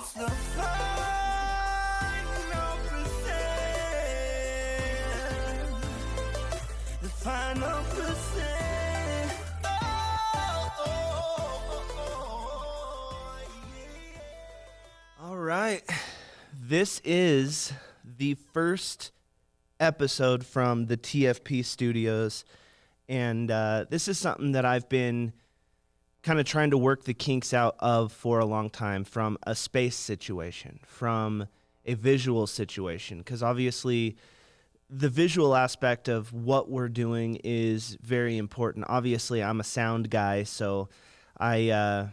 It's the final percent. The final percent. All right. This is the first episode from the TFP studios. And this is something that I've been kind of trying to work the kinks out of for a long time, from a space situation, from a visual situation, because obviously the visual aspect of what we're doing is very important. Obviously, I'm a sound guy, so I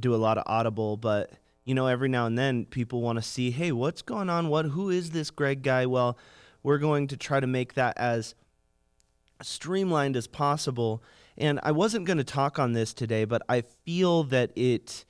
do a lot of audible, but you know, every now and then people want to see, hey, what's going on? Who is this Greg guy? Well, we're going to try to make that as streamlined as possible. And I wasn't going to talk on this today, but I feel that it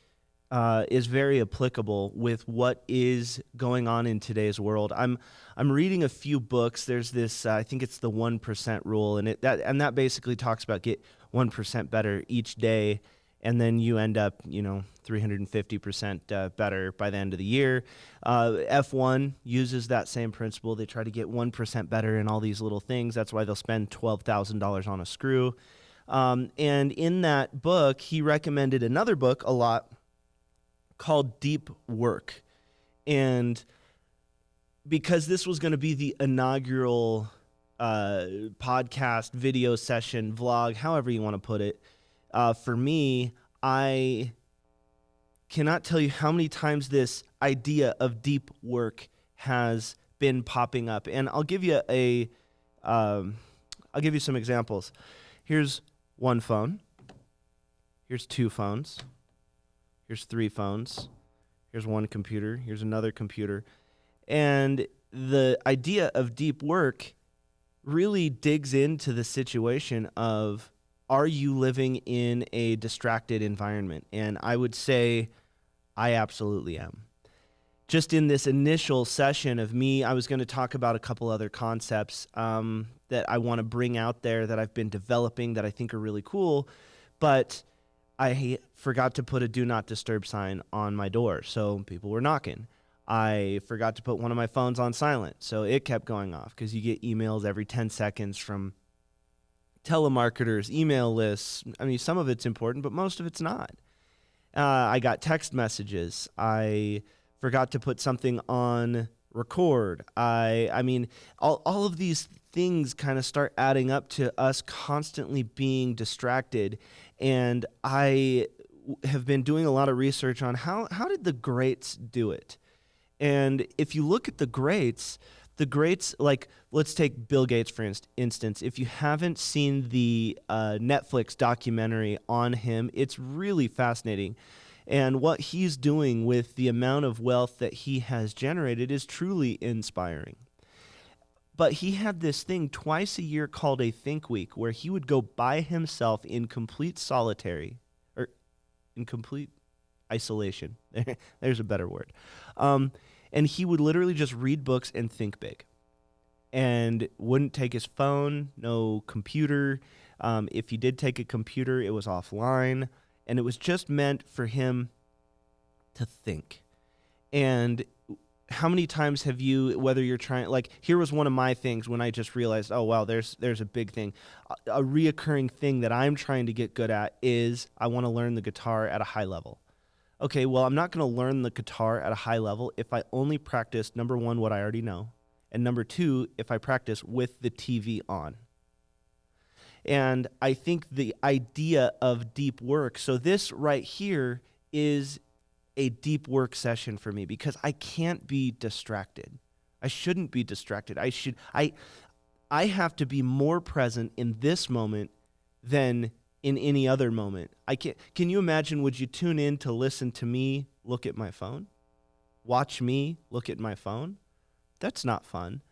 is very applicable with what is going on in today's world. I'm reading a few books. There's this, I think it's the 1% rule, and that basically talks about get 1% better each day, and then you end up, 350% better by the end of the year. F1 uses that same principle. They try to get 1% better in all these little things. That's why they'll spend $12,000 on a screw. And in that book, he recommended another book a lot called Deep Work. And because this was going to be the inaugural podcast, video session, vlog, however you want to put it, for me, I cannot tell you how many times this idea of deep work has been popping up. And I'll give you some examples. Here's one phone. Here's two phones. Here's three phones. Here's one computer. Here's another computer. And the idea of deep work really digs into the situation of, are you living in a distracted environment? And I would say I absolutely am. Just in this initial session of me, I was going to talk about a couple other concepts that I want to bring out there that I've been developing that I think are really cool, but I forgot to put a do not disturb sign on my door, so people were knocking. I forgot to put one of my phones on silent, so it kept going off, because you get emails every 10 seconds from telemarketers, email lists. I mean, some of it's important, but most of it's not. I got text messages. I forgot to put something on record. I mean, all of these things kind of start adding up to us constantly being distracted. And I have been doing a lot of research on how did the greats do it? And if you look at the greats, like, let's take Bill Gates, for instance. If you haven't seen the Netflix documentary on him, it's really fascinating. And what he's doing with the amount of wealth that he has generated is truly inspiring. But he had this thing twice a year called a Think Week, where he would go by himself in complete solitary, or in complete isolation. There's a better word. And he would literally just read books and think big, and wouldn't take his phone, no computer. If he did take a computer, it was offline, and it was just meant for him to think. And how many times have you, whether you're trying, like, here was one of my things when I just realized, oh, wow, there's a big thing. A reoccurring thing that I'm trying to get good at is I want to learn the guitar at a high level. Okay, well, I'm not going to learn the guitar at a high level if I only practice, number one, what I already know, and number two, if I practice with the TV on. And I think the idea of deep work, so this right here is a deep work session for me, because I can't be distracted. I shouldn't be distracted. I have to be more present in this moment than in any other moment. Can you imagine, would you tune in to listen to me look at my phone? Watch me look at my phone? That's not fun.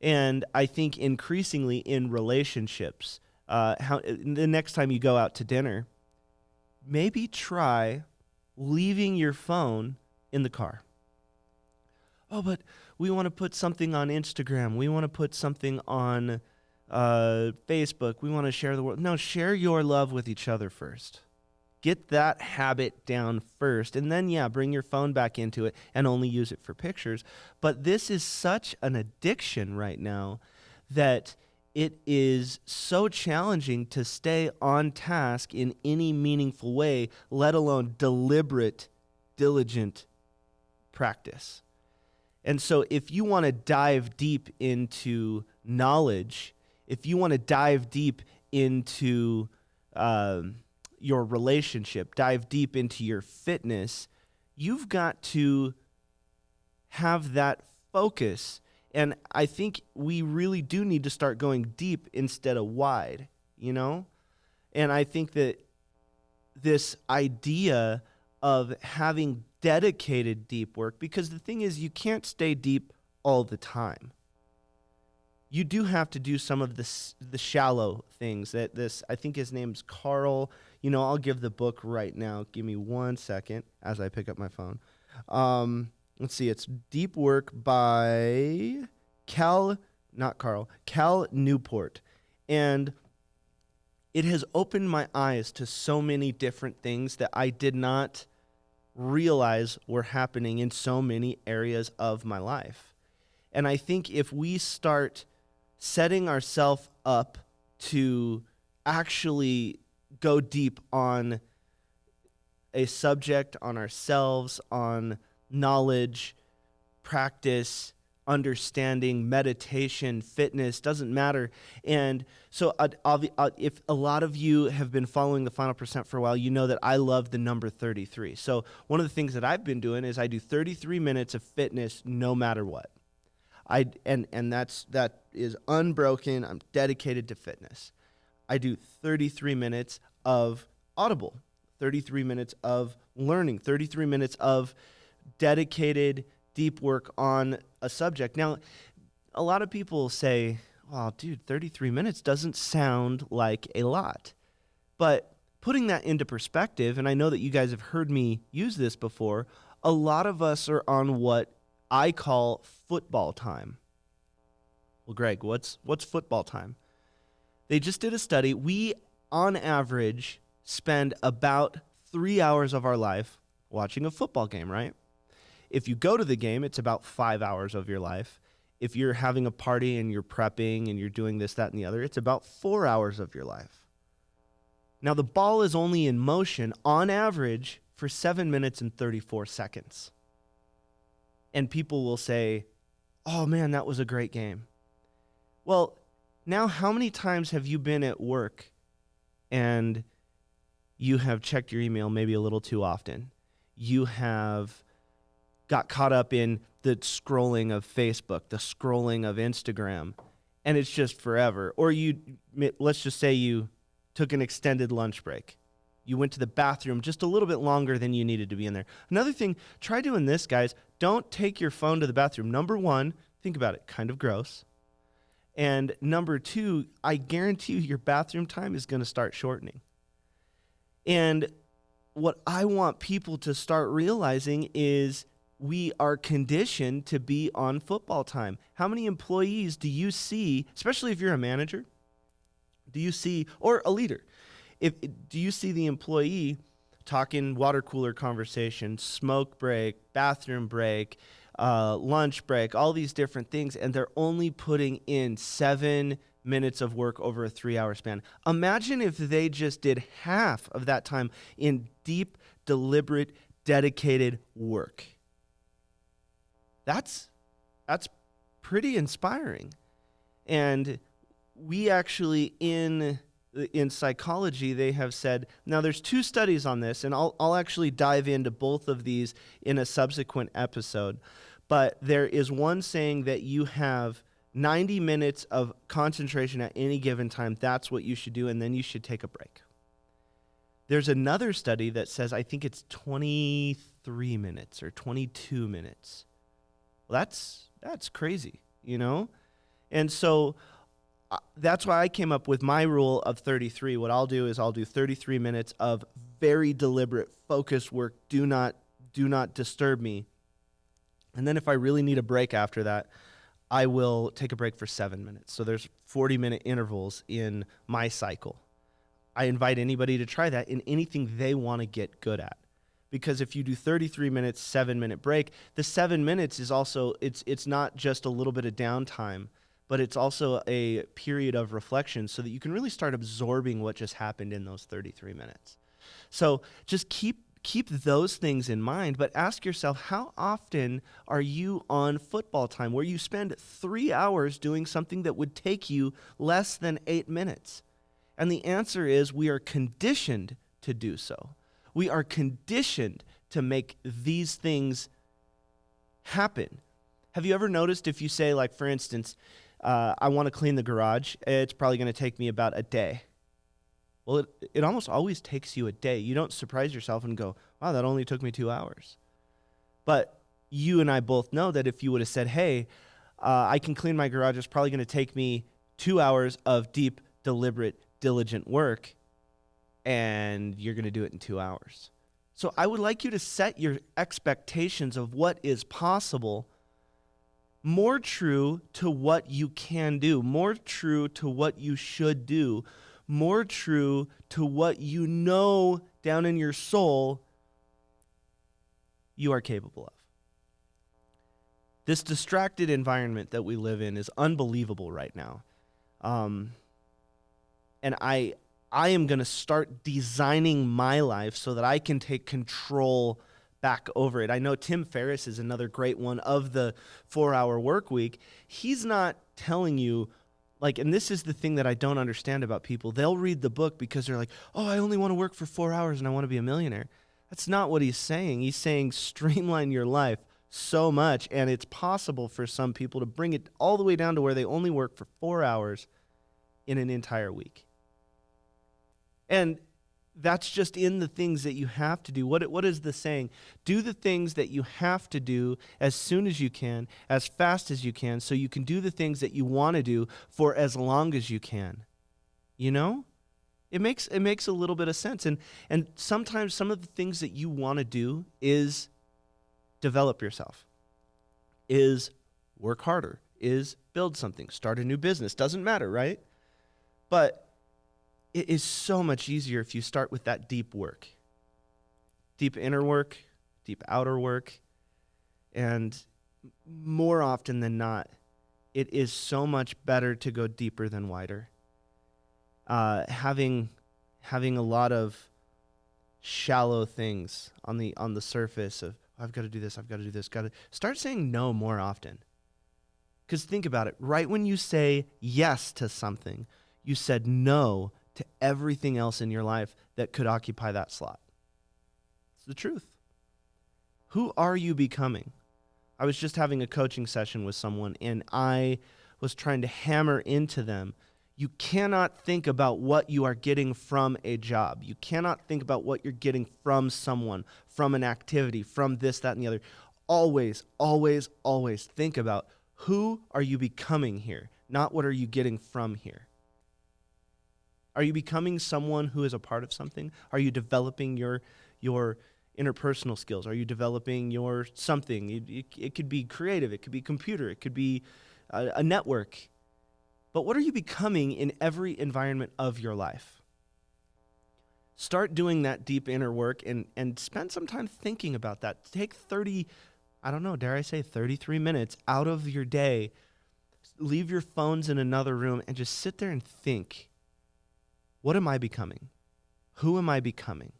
And I think increasingly in relationships, the next time you go out to dinner, maybe try leaving your phone in the car. Oh, but we want to put something on Instagram. We want to put something on Facebook. We want to share the world. No, share your love with each other first. Get that habit down first, and then, yeah, bring your phone back into it and only use it for pictures. But this is such an addiction right now that it is so challenging to stay on task in any meaningful way, let alone deliberate, diligent practice. And so if you want to dive deep into knowledge, if you want to dive deep into your relationship, dive deep into your fitness, you've got to have that focus. And I think we really do need to start going deep instead of wide, you know? And I think that this idea of having dedicated deep work, because the thing is, you can't stay deep all the time. You do have to do some of the shallow things that this, I think his name's Carl. You know, I'll give the book right now. Give me 1 second as I pick up my phone. Let's see. It's Deep Work by Cal Newport. And it has opened my eyes to so many different things that I did not realize were happening in so many areas of my life. And I think if we start setting ourselves up to actually go deep on a subject, on ourselves, on knowledge, practice, understanding, meditation, fitness, doesn't matter. And so if a lot of you have been following the Final Percent for a while, you know that I love the number 33. So one of the things that I've been doing is I do 33 minutes of fitness no matter what. That is unbroken. I'm dedicated to fitness. I do 33 minutes of audible, 33 minutes of learning, 33 minutes of dedicated deep work on a subject. Now, a lot of people say, "Oh, dude, 33 minutes doesn't sound like a lot." But putting that into perspective, and I know that you guys have heard me use this before, a lot of us are on what I call football time. Well, Greg, what's football time? They just did a study. We, on average, spend about 3 hours of our life watching a football game, right? If you go to the game, it's about 5 hours of your life. If you're having a party and you're prepping and you're doing this, that, and the other, it's about 4 hours of your life. Now, the ball is only in motion, on average, for 7 minutes and 34 seconds. And people will say, "Oh, man, that was a great game." Well, now how many times have you been at work and you have checked your email maybe a little too often? You have got caught up in the scrolling of Facebook, the scrolling of Instagram, and it's just forever. Or let's just say you took an extended lunch break. You went to the bathroom just a little bit longer than you needed to be in there. Another thing, try doing this, guys. Don't take your phone to the bathroom. Number one, think about it, kind of gross. And number two, I guarantee you your bathroom time is going to start shortening. And what I want people to start realizing is we are conditioned to be on football time. How many employees do you see, especially if you're a manager, do you see, or a leader, do you see the employee talking water cooler conversation, smoke break, bathroom break, lunch break, all these different things, and they're only putting in 7 minutes of work over a 3-hour span? Imagine if they just did half of that time in deep, deliberate, dedicated work. That's pretty inspiring. And we actually, in psychology, they have said, now there's 2 studies on this, and I'll actually dive into both of these in a subsequent episode. But there is one saying that you have 90 minutes of concentration at any given time. That's what you should do, and then you should take a break. There's another study that says, I think it's 23 minutes or 22 minutes. Well, that's crazy, you know? And so that's why I came up with my rule of 33. What I'll do is I'll do 33 minutes of very deliberate, focused work. Do not disturb me. And then if I really need a break after that, I will take a break for 7 minutes. So there's 40-minute intervals in my cycle. I invite anybody to try that in anything they want to get good at. Because if you do 33 minutes, 7-minute break, the 7 minutes is also, it's not just a little bit of downtime, but it's also a period of reflection so that you can really start absorbing what just happened in those 33 minutes. So just keep those things in mind, but ask yourself, how often are you on football time where you spend 3 hours doing something that would take you less than 8 minutes? And the answer is we are conditioned to do so. We are conditioned to make these things happen. Have you ever noticed if you say, like, for instance, I want to clean the garage, it's probably going to take me about a day. Well, it almost always takes you a day. You don't surprise yourself and go, wow, that only took me 2 hours. But you and I both know that if you would have said, hey, I can clean my garage, it's probably going to take me 2 hours of deep, deliberate, diligent work, and you're going to do it in 2 hours. So I would like you to set your expectations of what is possible more true to what you can do, more true to what you should do, more true to what you know down in your soul you are capable of. This distracted environment that we live in is unbelievable right now. And I am going to start designing my life so that I can take control back over it. I know Tim Ferriss is another great one of the 4-hour work week. He's not telling you, like, and this is the thing that I don't understand about people. They'll read the book because they're like, oh, I only want to work for 4 hours and I want to be a millionaire. That's not what he's saying. He's saying streamline your life so much, and it's possible for some people to bring it all the way down to where they only work for 4 hours in an entire week. And that's just in the things that you have to do. What is the saying? Do the things that you have to do as soon as you can, as fast as you can, so you can do the things that you want to do for as long as you can. You know? It makes a little bit of sense. And sometimes some of the things that you want to do is develop yourself, is work harder, is build something, start a new business. Doesn't matter, right? But it is so much easier if you start with that deep work. Deep inner work, deep outer work. And more often than not, it is so much better to go deeper than wider. Having a lot of shallow things on the surface of, oh, I've got to do this, start saying no more often. Because think about it, right when you say yes to something, you said no to everything else in your life that could occupy that slot. It's the truth. Who are you becoming? I was just having a coaching session with someone, and I was trying to hammer into them, you cannot think about what you are getting from a job. You cannot think about what you're getting from someone, from an activity, from this, that, and the other. Always, always, always think about who are you becoming here, not what are you getting from here. Are you becoming someone who is a part of something? Are you developing your interpersonal skills? Are you developing your something? It could be creative. It could be computer. It could be a network. But what are you becoming in every environment of your life? Start doing that deep inner work and spend some time thinking about that. Take 33 minutes out of your day. Leave your phones in another room and just sit there and think. What am I becoming? Who am I becoming?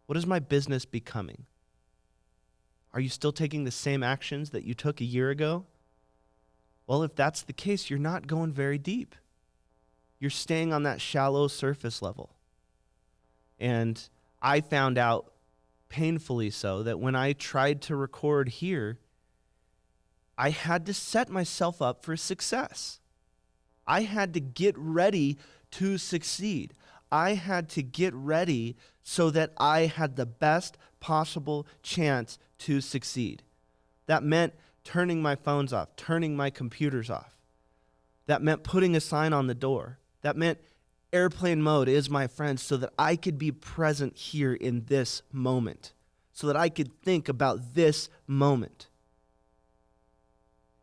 What is my business becoming? Are you still taking the same actions that you took a year ago? Well, if that's the case, you're not going very deep. You're staying on that shallow surface level. And I found out, painfully so, that when I tried to record here, I had to set myself up for success. I had to get ready to succeed. I had to get ready so that I had the best possible chance to succeed. That meant turning my phones off, turning my computers off. That meant putting a sign on the door. That meant airplane mode is my friend so that I could be present here in this moment, so that I could think about this moment.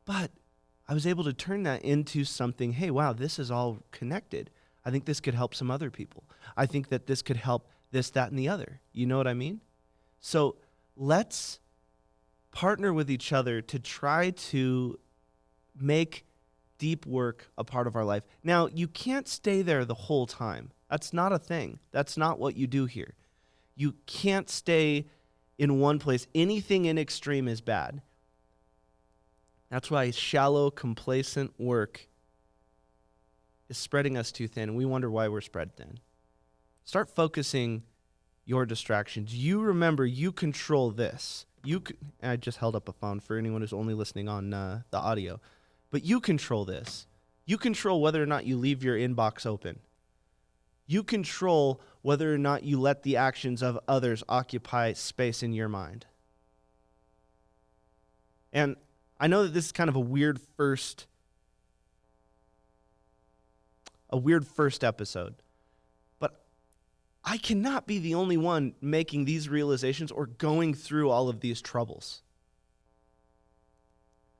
But I was able to turn that into something, hey, wow, this is all connected. I think this could help some other people. I think that this could help this, that, and the other. You know what I mean? So let's partner with each other to try to make deep work a part of our life. Now, you can't stay there the whole time. That's not a thing. That's not what you do here. You can't stay in one place. Anything in extreme is bad. That's why shallow, complacent work is spreading us too thin, and we wonder why we're spread thin. Start focusing your distractions. You remember you control this. I just held up a phone for anyone who's only listening on the audio. But you control this. You control whether or not you leave your inbox open. You control whether or not you let the actions of others occupy space in your mind. And I know that this is kind of a weird first episode, but I cannot be the only one making these realizations or going through all of these troubles.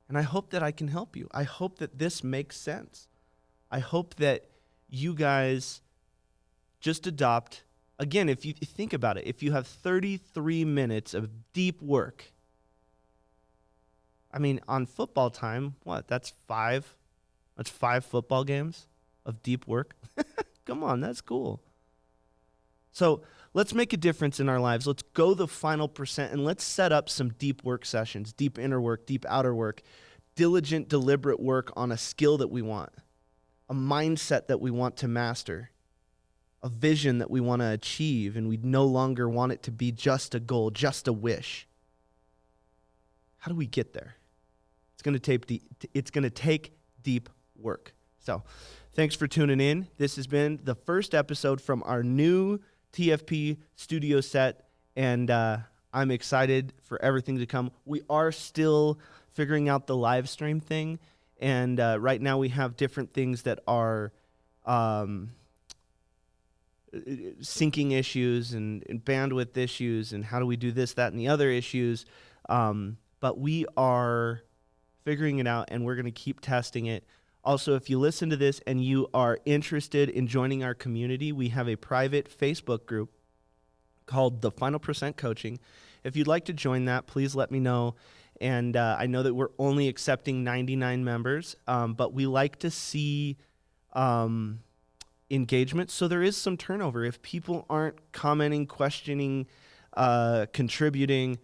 And I hope that I can help you. I hope that this makes sense. I hope that you guys just adopt, again, if you think about it, if you have 33 minutes of deep work, I mean, on football time, that's 5 football games of deep work. Come on, that's cool. So let's make a difference in our lives. Let's go the final percent, and let's set up some deep work sessions, deep inner work, deep outer work, diligent, deliberate work on a skill that we want, a mindset that we want to master, a vision that we want to achieve, and we no longer want it to be just a goal, just a wish. How do we get there? It's going to take deep work. So thanks for tuning in. This has been the first episode from our new TFP studio set, and I'm excited for everything to come. We are still figuring out the live stream thing, and right now we have different things that are syncing issues and bandwidth issues, and how do we do this, that, and the other issues. But we are figuring it out, and we're going to keep testing it. Also, if you listen to this and you are interested in joining our community, we have a private Facebook group called The Final Percent Coaching. If you'd like to join that, please let me know. And I know that we're only accepting 99 members, but we like to see engagement. So there is some turnover. If people aren't commenting, questioning, contributing,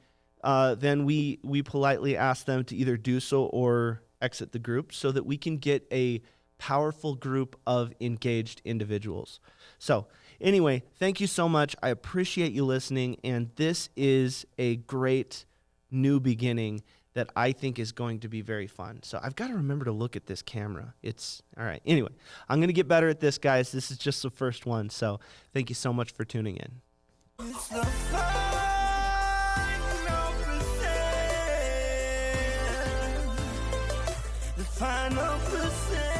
then we politely ask them to either do so or exit the group so that we can get a powerful group of engaged individuals. So anyway, thank you so much. I appreciate you listening, and this is a great new beginning that I think is going to be very fun. So I've got to remember to look at this camera. It's all right. Anyway, I'm going to get better at this, guys. This is just the first one. So thank you so much for tuning in. It's the final percent. The final percent.